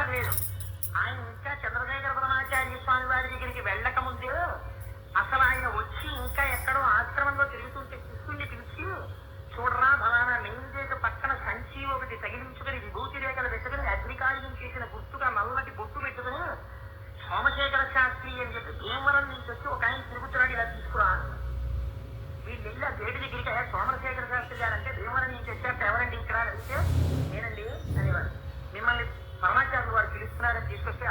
అక్కర్లేదు. ఆయన ఇంకా చంద్రశేఖర పరమాచార్య స్వామి వారి దగ్గరికి వెళ్ళక ముందే అసలు ఆయన వచ్చి ఇంకా ఎక్కడో ఆశ్రమంలో తిరుగుతుంటే శిష్యుణ్ణి పిలిచి, చూడరా ఫలానా నైవేద్య పక్కన సంచి ఒకటి తగిలించుకుని విభూతి రేఖలు పెట్టుకుని అగ్నికార్యం చేసిన గుర్తుగా నల్లటి బొట్టు పెట్టుకుని సోమశేఖర శాస్త్రి అని చెప్పి భీమవరం నుంచి వచ్చి ఒక ఆయన తిరుగుతున్నాడు, ఇలా తీసుకురా. వీళ్ళు వెళ్ళి ఆ గేటు దగ్గరికి, సోమశేఖర శాస్త్రి గారు అంటే భీమవరం నుంచి వచ్చాక ఎవరండి ఇక్కడ అని అడిగితే, నేనండి అనేవారు. మిమ్మల్ని పరమాచార్యులు వారు పిలుస్తున్నారని తీసుకొస్తే